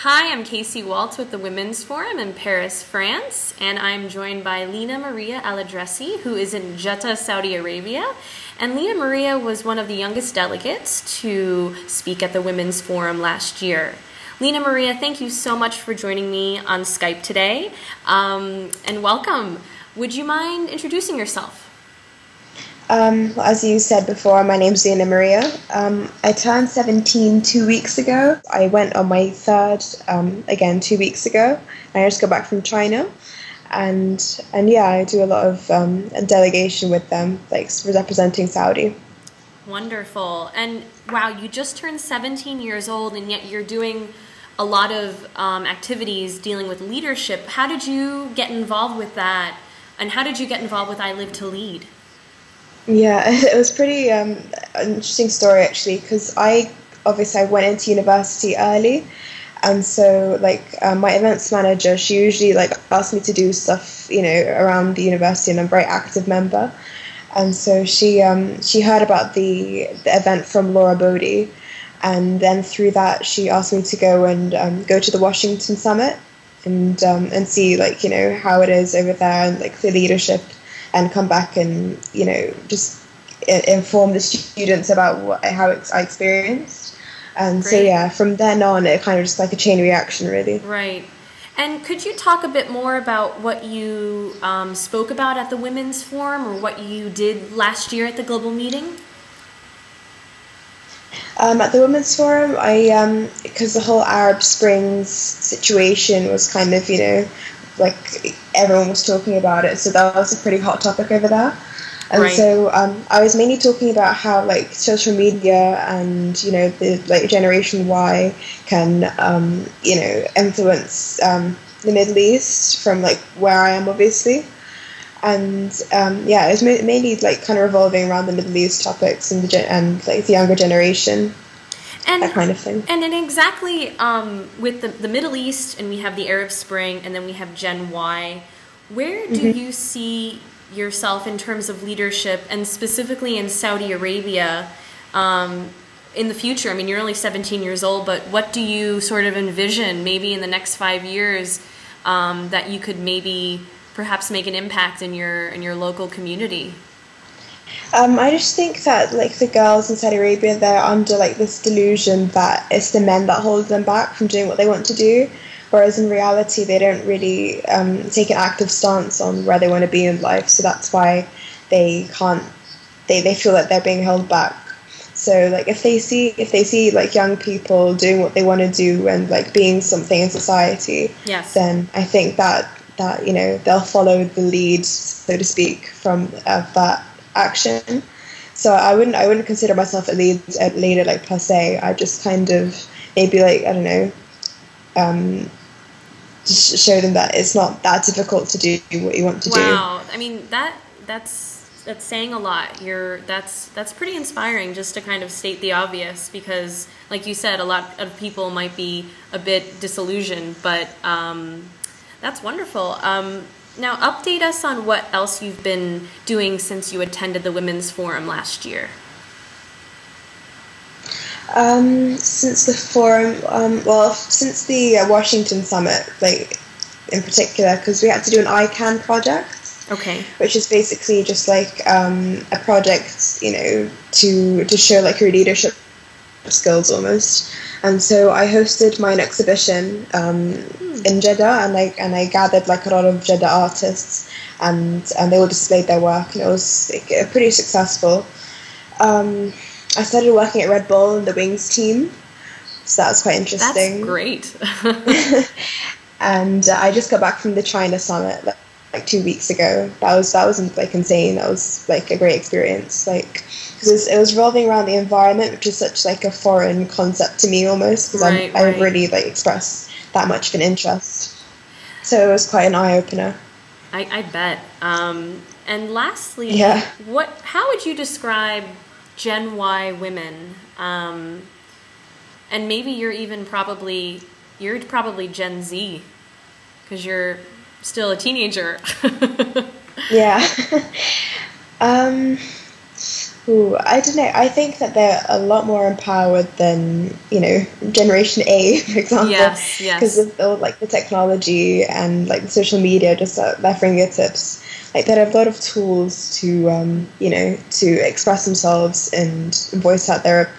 Hi, I'm Casey Waltz with the Women's Forum in Paris, France, and I'm joined by Leena-Maria Alyedreessy, who is in Jeddah, Saudi Arabia. And Leena-Maria was one of the youngest delegates to speak at the Women's Forum last year. Leena-Maria, thank you so much for joining me on Skype today, and welcome. Would you mind introducing yourself? As you said before, my name's Leena-Maria. I turned 17 2 weeks ago. I went on my third, again, 2 weeks ago. I just got back from China. And yeah, I do a lot of delegation with them, like representing Saudi. Wonderful. And wow, you just turned 17 years old, and yet you're doing a lot of activities dealing with leadership. How did you get involved with that? And how did you get involved with iLive2Lead? Yeah, it was pretty an interesting story actually, because I went into university early, and so my events manager, she usually asked me to do stuff around the university, and I'm a very active member, and so she heard about the event from Laura Bodie, and then through that she asked me to go and go to the Washington summit and see how it is over there, and the leadership, and come back and just inform the students about how I experienced. And Great. So yeah, from then on it kind of just like a chain reaction, really. Right. And could you talk a bit more about what you spoke about at the Women's Forum, or what you did last year at the global meeting? At the Women's Forum, because the whole Arab Springs situation was kind of, everyone was talking about it, so that was a pretty hot topic over there. And right. So I was mainly talking about how social media and the Generation Y can influence the Middle East from where I am, obviously. And yeah, it was mainly kind of revolving around the Middle East topics and the younger generation. And that kind of thing. And then exactly with the Middle East, and we have the Arab Spring, and then we have Gen Y, where do you see yourself in terms of leadership, and specifically in Saudi Arabia in the future? I mean, you're only 17 years old, but what do you sort of envision maybe in the next 5 years that you could maybe perhaps make an impact in your local community? I just think that the girls in Saudi Arabia, they're under this delusion that it's the men that hold them back from doing what they want to do, whereas in reality they don't really take an active stance on where they want to be in life. So that's why they can't. They feel that they're being held back. So if they see young people doing what they want to do and being something in society, yes, then I think that they'll follow the lead, so to speak, from that action. So I wouldn't consider myself a leader per se. I just kind of maybe I don't know, just show them that it's not that difficult to do what you want to do. Wow, I mean that's saying a lot. That's pretty inspiring, just to kind of state the obvious, because like you said, a lot of people might be a bit disillusioned, but that's wonderful. Now, update us on what else you've been doing since you attended the Women's Forum last year. Since the forum, since the Washington summit, in particular, because we had to do an ICANN project. Okay. Which is basically just a project, to show your leadership skills almost. And so I hosted my own exhibition in Jeddah, and I gathered a lot of Jeddah artists, and they all displayed their work, and it was pretty successful. I started working at Red Bull in the Wings team, so that was quite interesting. That's great. And I just got back from the China summit 2 weeks ago. That wasn't insane. That was a great experience. Because it was revolving around the environment, which is such a foreign concept to me almost, because I don't really express that much of an interest. So it was quite an eye opener. I bet. And lastly, yeah. How would you describe Gen Y women? And maybe you're probably Gen Z, because you're still a teenager. Yeah. Ooh, I don't know. I think that they're a lot more empowered than, Generation A, for example. Yes, Because yes. of all, like, the technology and, like, the social media just at their fingertips. Like, they have a lot of tools to, to express themselves and voice out their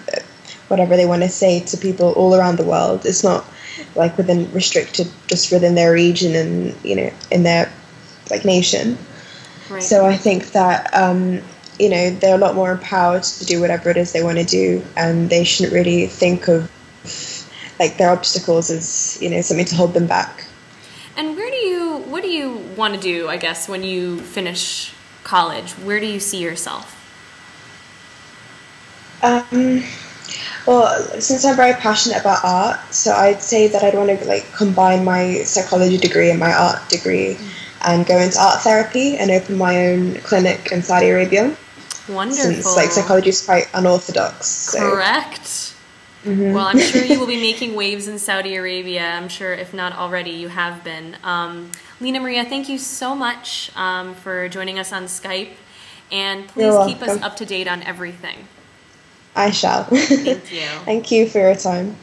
whatever they want to say to people all around the world. It's not, like, restricted just within their region and, in their, like, nation. Right. So I think that, they're a lot more empowered to do whatever it is they want to do, and they shouldn't really think of, like, their obstacles as, something to hold them back. And what do you want to do, I guess, when you finish college? Where do you see yourself? Well, since I'm very passionate about art, so I'd say that I'd want to, like, combine my psychology degree and my art degree and go into art therapy and open my own clinic in Saudi Arabia. Wonderful. Since, like, psychology is quite unorthodox. So. Correct. Mm-hmm. Well, I'm sure you will be making waves in Saudi Arabia. I'm sure, if not already, you have been. Leena-Maria, thank you so much for joining us on Skype. And please keep us up to date on everything. I shall. Thank you. Thank you for your time.